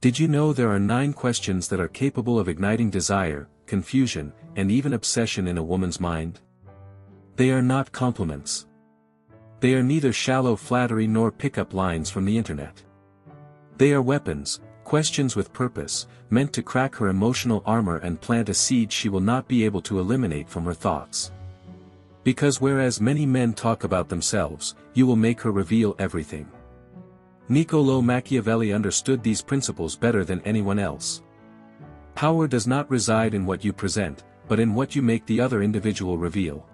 Did you know there are 9 questions that are capable of igniting desire, confusion, and even obsession in a woman's mind? They are not compliments. They are neither shallow flattery nor pickup lines from the internet. They are weapons, questions with purpose, meant to crack her emotional armor and plant a seed she will not be able to eliminate from her thoughts. Because whereas many men talk about themselves, you will make her reveal everything. Niccolò Machiavelli understood these principles better than anyone else. Power does not reside in what you present, but in what you make the other individual reveal.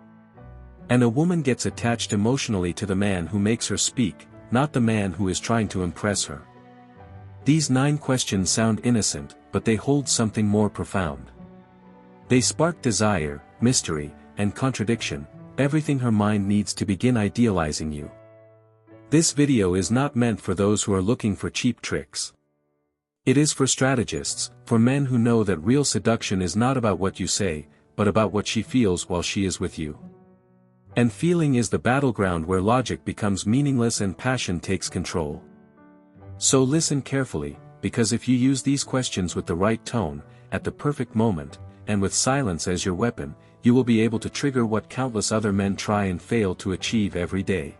And a woman gets attached emotionally to the man who makes her speak, not the man who is trying to impress her. These 9 questions sound innocent, but they hold something more profound. They spark desire, mystery, and contradiction, everything her mind needs to begin idealizing you. This video is not meant for those who are looking for cheap tricks. It is for strategists, for men who know that real seduction is not about what you say, but about what she feels while she is with you. And feeling is the battleground where logic becomes meaningless and passion takes control. So listen carefully, because if you use these questions with the right tone, at the perfect moment, and with silence as your weapon, you will be able to trigger what countless other men try and fail to achieve every day.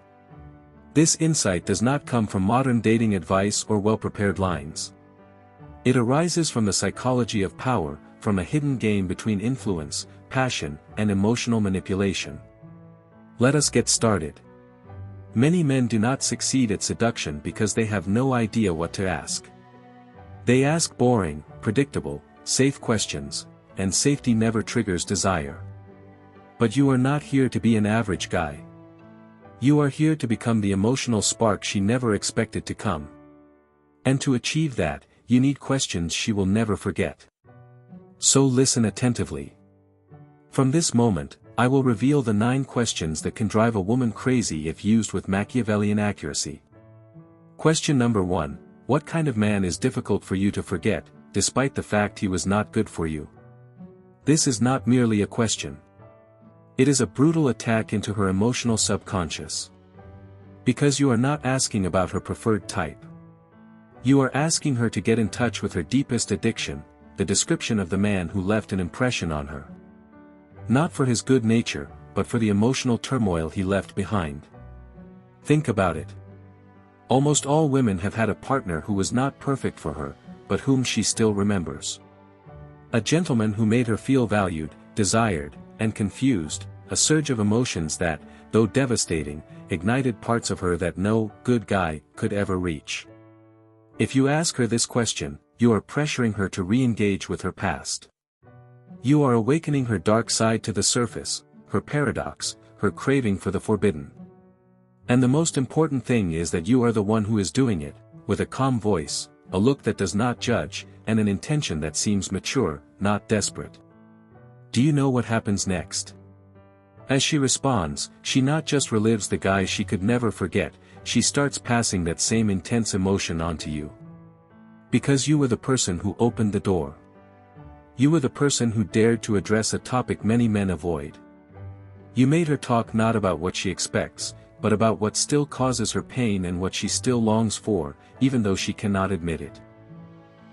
This insight does not come from modern dating advice or well-prepared lines. It arises from the psychology of power, from a hidden game between influence, passion, and emotional manipulation. Let us get started. Many men do not succeed at seduction because they have no idea what to ask. They ask boring, predictable, safe questions, and safety never triggers desire. But you are not here to be an average guy. You are here to become the emotional spark she never expected to come. And to achieve that, you need questions she will never forget. So listen attentively. From this moment, I will reveal the 9 questions that can drive a woman crazy if used with Machiavellian accuracy. Question number 1, what kind of man is difficult for you to forget, despite the fact he was not good for you? This is not merely a question. It is a brutal attack into her emotional subconscious. Because you are not asking about her preferred type. You are asking her to get in touch with her deepest addiction, the description of the man who left an impression on her. Not for his good nature, but for the emotional turmoil he left behind. Think about it. Almost all women have had a partner who was not perfect for her, but whom she still remembers. A gentleman who made her feel valued, desired, and confused, a surge of emotions that, though devastating, ignited parts of her that no good guy could ever reach. If you ask her this question, you are pressuring her to re-engage with her past. You are awakening her dark side to the surface, her paradox, her craving for the forbidden. And the most important thing is that you are the one who is doing it, with a calm voice, a look that does not judge, and an intention that seems mature, not desperate. Do you know what happens next? As she responds, she not just relives the guy she could never forget, she starts passing that same intense emotion onto you. Because you were the person who opened the door. You were the person who dared to address a topic many men avoid. You made her talk not about what she expects, but about what still causes her pain and what she still longs for, even though she cannot admit it.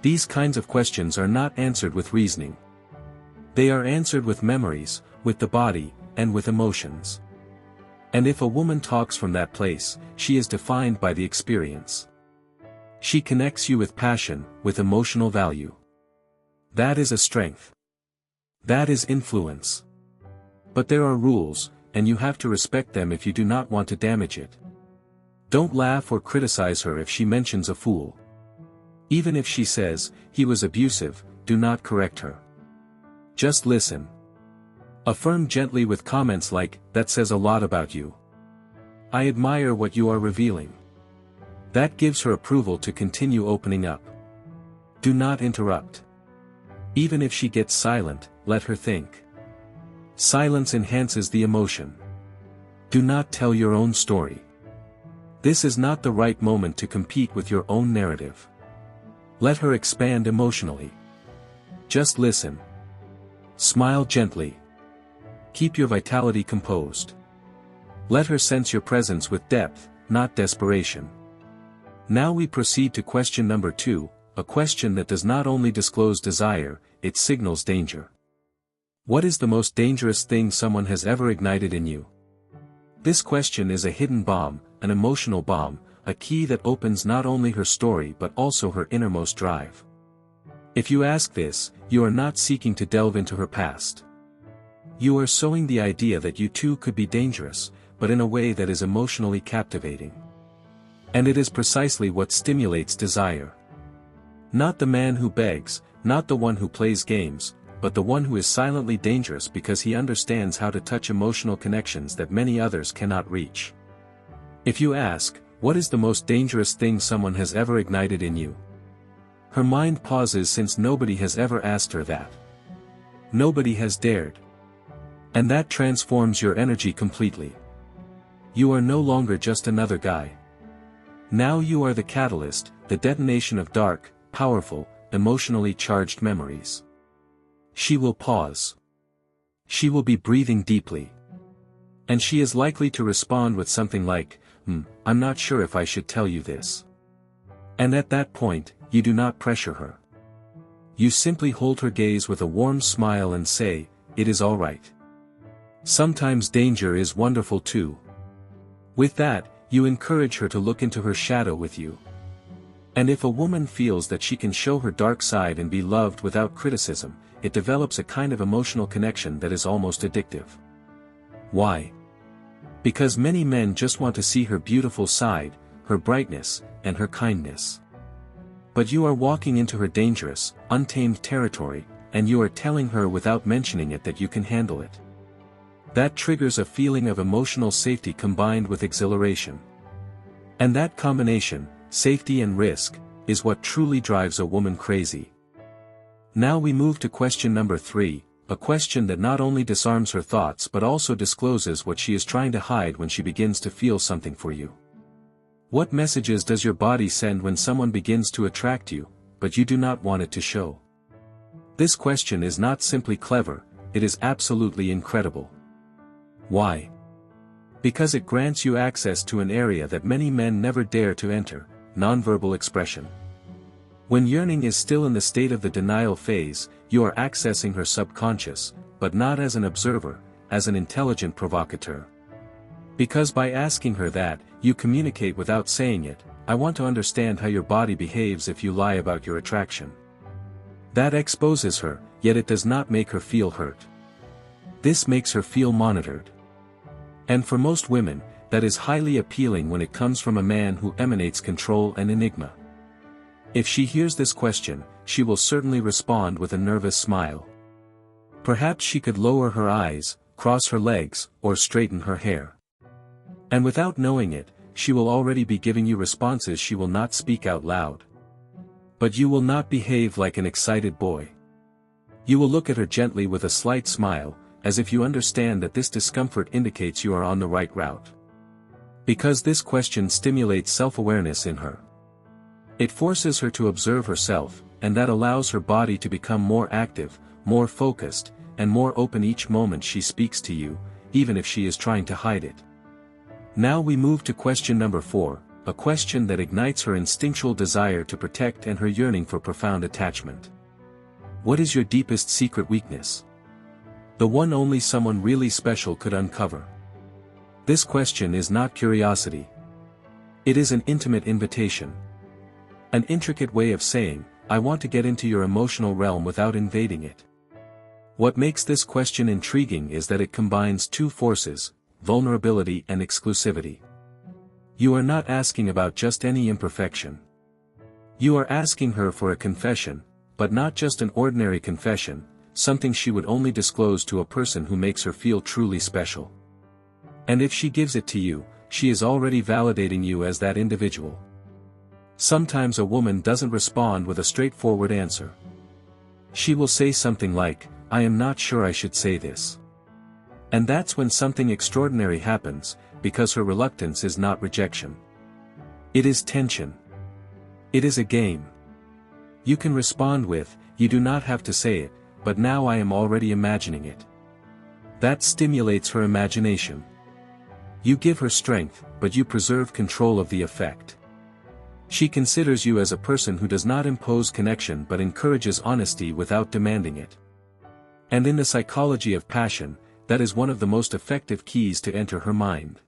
These kinds of questions are not answered with reasoning. They are answered with memories, with the body, and with emotions. And if a woman talks from that place, she is defined by the experience. She connects you with passion, with emotional value. That is a strength. That is influence. But there are rules, and you have to respect them if you do not want to damage it. Don't laugh or criticize her if she mentions a fool. Even if she says, he was abusive, do not correct her. Just listen. Affirm gently with comments like, that says a lot about you. I admire what you are revealing. That gives her approval to continue opening up. Do not interrupt. Even if she gets silent, let her think. Silence enhances the emotion. Do not tell your own story. This is not the right moment to compete with your own narrative. Let her expand emotionally. Just listen. Smile gently. Keep your vitality composed. Let her sense your presence with depth, not desperation. Now we proceed to question number 2, a question that does not only disclose desire, it signals danger. What is the most dangerous thing someone has ever ignited in you? This question is a hidden bomb, an emotional bomb, a key that opens not only her story but also her innermost drive. If you ask this, you are not seeking to delve into her past. You are sowing the idea that you too could be dangerous, but in a way that is emotionally captivating. And it is precisely what stimulates desire. Not the man who begs, not the one who plays games, but the one who is silently dangerous because he understands how to touch emotional connections that many others cannot reach. If you ask, what is the most dangerous thing someone has ever ignited in you? Her mind pauses, since nobody has ever asked her that. Nobody has dared. And that transforms your energy completely. You are no longer just another guy. Now you are the catalyst, the detonation of dark, powerful, emotionally charged memories. She will pause. She will be breathing deeply. And she is likely to respond with something like, I'm not sure if I should tell you this. And at that point, you do not pressure her. You simply hold her gaze with a warm smile and say, it is all right. Sometimes danger is wonderful too. With that, you encourage her to look into her shadow with you. And if a woman feels that she can show her dark side and be loved without criticism, it develops a kind of emotional connection that is almost addictive. Why? Because many men just want to see her beautiful side, her brightness, and her kindness. But you are walking into her dangerous, untamed territory, and you are telling her without mentioning it that you can handle it. That triggers a feeling of emotional safety combined with exhilaration. And that combination, safety and risk, is what truly drives a woman crazy. Now we move to question number 3, a question that not only disarms her thoughts but also discloses what she is trying to hide when she begins to feel something for you. What messages does your body send when someone begins to attract you, but you do not want it to show? This question is not simply clever, it is absolutely incredible. Why? Because it grants you access to an area that many men never dare to enter, nonverbal expression. When yearning is still in the state of the denial phase, you are accessing her subconscious, but not as an observer, as an intelligent provocateur. Because by asking her that, you communicate without saying it, I want to understand how your body behaves if you lie about your attraction. That exposes her, yet it does not make her feel hurt. This makes her feel monitored. And for most women, that is highly appealing when it comes from a man who emanates control and enigma. If she hears this question, she will certainly respond with a nervous smile. Perhaps she could lower her eyes, cross her legs, or straighten her hair. And without knowing it, she will already be giving you responses she will not speak out loud. But you will not behave like an excited boy. You will look at her gently with a slight smile, as if you understand that this discomfort indicates you are on the right route. Because this question stimulates self-awareness in her. It forces her to observe herself, and that allows her body to become more active, more focused, and more open each moment she speaks to you, even if she is trying to hide it. Now we move to question number 4, a question that ignites her instinctual desire to protect and her yearning for profound attachment. What is your deepest secret weakness? The one only someone really special could uncover. This question is not curiosity. It is an intimate invitation. An intricate way of saying, I want to get into your emotional realm without invading it. What makes this question intriguing is that it combines two forces, vulnerability and exclusivity. You are not asking about just any imperfection. You are asking her for a confession, but not just an ordinary confession, something she would only disclose to a person who makes her feel truly special. And if she gives it to you, she is already validating you as that individual. Sometimes a woman doesn't respond with a straightforward answer. She will say something like, I am not sure I should say this. And that's when something extraordinary happens, because her reluctance is not rejection. It is tension. It is a game. You can respond with, you do not have to say it, but now I am already imagining it. That stimulates her imagination. You give her strength, but you preserve control of the effect. She considers you as a person who does not impose connection but encourages honesty without demanding it. And in the psychology of passion, that is one of the most effective keys to enter her mind.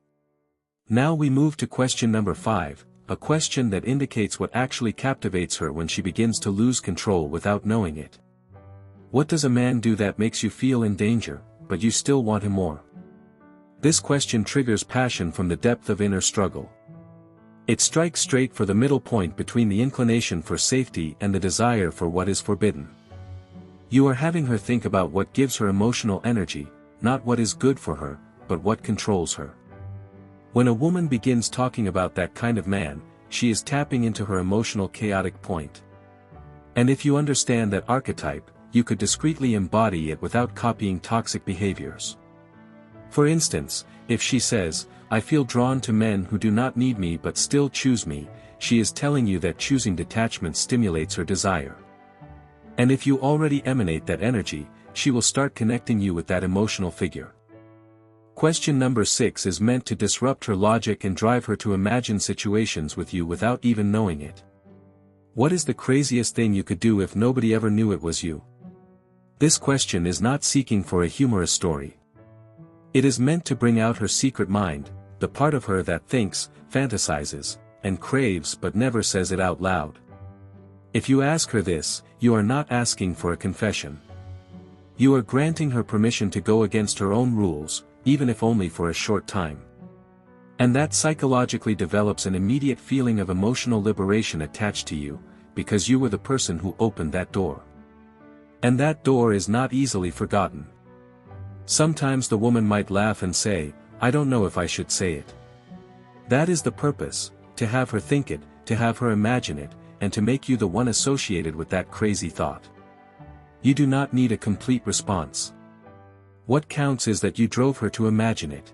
Now we move to question number 5, a question that indicates what actually captivates her when she begins to lose control without knowing it. What does a man do that makes you feel in danger, but you still want him more? This question triggers passion from the depth of inner struggle. It strikes straight for the middle point between the inclination for safety and the desire for what is forbidden. You are having her think about what gives her emotional energy, not what is good for her, but what controls her. When a woman begins talking about that kind of man, she is tapping into her emotional chaotic point. And if you understand that archetype, you could discreetly embody it without copying toxic behaviors. For instance, if she says, "I feel drawn to men who do not need me but still choose me," she is telling you that choosing detachment stimulates her desire. And if you already emanate that energy, she will start connecting you with that emotional figure. Question number 6 is meant to disrupt her logic and drive her to imagine situations with you without even knowing it. What is the craziest thing you could do if nobody ever knew it was you? This question is not seeking for a humorous story. It is meant to bring out her secret mind, the part of her that thinks, fantasizes, and craves but never says it out loud. If you ask her this, you are not asking for a confession. You are granting her permission to go against her own rules, even if only for a short time. And that psychologically develops an immediate feeling of emotional liberation attached to you, because you were the person who opened that door. And that door is not easily forgotten. Sometimes the woman might laugh and say, "I don't know if I should say it." That is the purpose, to have her think it, to have her imagine it, and to make you the one associated with that crazy thought. You do not need a complete response. What counts is that you drove her to imagine it.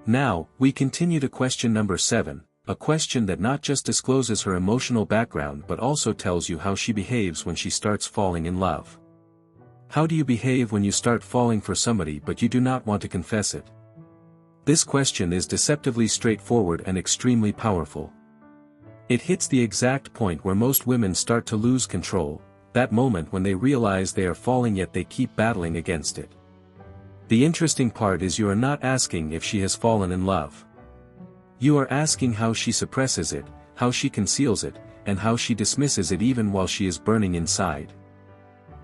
Now, we continue to question number 7, a question that not just discloses her emotional background but also tells you how she behaves when she starts falling in love. How do you behave when you start falling for somebody but you do not want to confess it? This question is deceptively straightforward and extremely powerful. It hits the exact point where most women start to lose control, that moment when they realize they are falling yet they keep battling against it. The interesting part is you are not asking if she has fallen in love. You are asking how she suppresses it, how she conceals it, and how she dismisses it even while she is burning inside.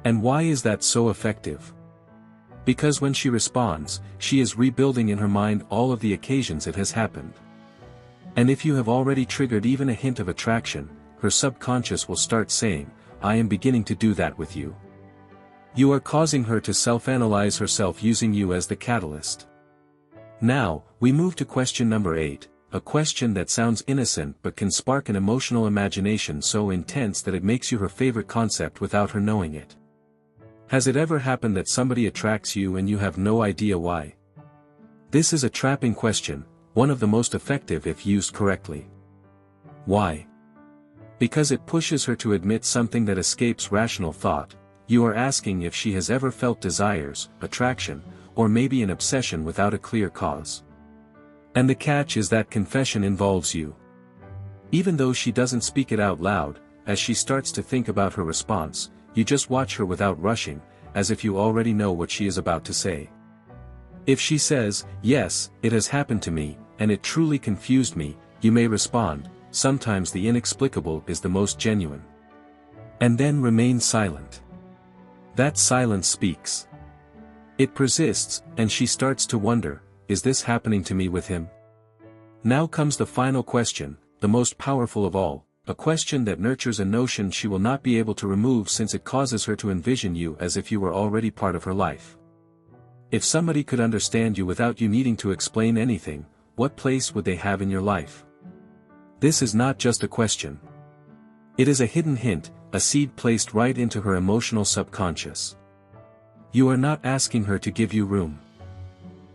And why is that so effective? Because when she responds, she is rebuilding in her mind all of the occasions it has happened. And if you have already triggered even a hint of attraction, her subconscious will start saying, "I am beginning to do that with you." You are causing her to self-analyze herself using you as the catalyst. Now, we move to question number 8, a question that sounds innocent but can spark an emotional imagination so intense that it makes you her favorite concept without her knowing it. Has it ever happened that somebody attracts you and you have no idea why? This is a trapping question, one of the most effective if used correctly. Why? Because it pushes her to admit something that escapes rational thought. You are asking if she has ever felt desires, attraction, or maybe an obsession without a clear cause. And the catch is that confession involves you. Even though she doesn't speak it out loud, as she starts to think about her response, you just watch her without rushing, as if you already know what she is about to say. If she says, "Yes, it has happened to me, and it truly confused me," you may respond, "Sometimes the inexplicable is the most genuine." And then remain silent. That silence speaks. It persists, and she starts to wonder, is this happening to me with him? Now comes the final question, the most powerful of all, a question that nurtures a notion she will not be able to remove since it causes her to envision you as if you were already part of her life. If somebody could understand you without you needing to explain anything, what place would they have in your life? This is not just a question. It is a hidden hint, a seed placed right into her emotional subconscious. You are not asking her to give you room.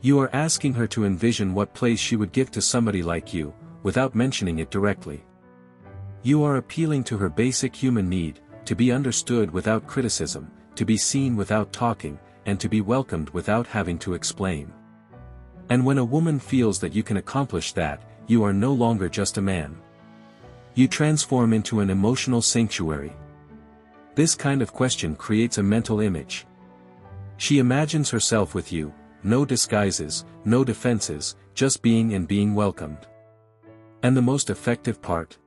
You are asking her to envision what place she would give to somebody like you, without mentioning it directly. You are appealing to her basic human need, to be understood without criticism, to be seen without talking, and to be welcomed without having to explain. And when a woman feels that you can accomplish that, you are no longer just a man. You transform into an emotional sanctuary. This kind of question creates a mental image. She imagines herself with you, no disguises, no defenses, just being and being welcomed. And the most effective part?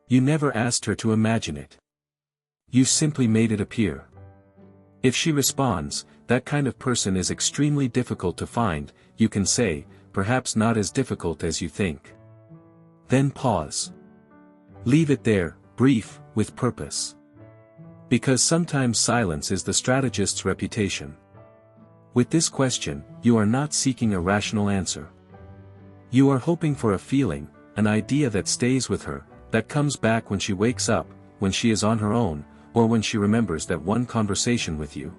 You never asked her to imagine it. You simply made it appear. If she responds, that kind of person is extremely difficult to find, you can say, perhaps not as difficult as you think. Then pause. Leave it there, brief, with purpose. Because sometimes silence is the strategist's reputation. With this question, you are not seeking a rational answer. You are hoping for a feeling, an idea that stays with her, that comes back when she wakes up, when she is on her own, or when she remembers that one conversation with you.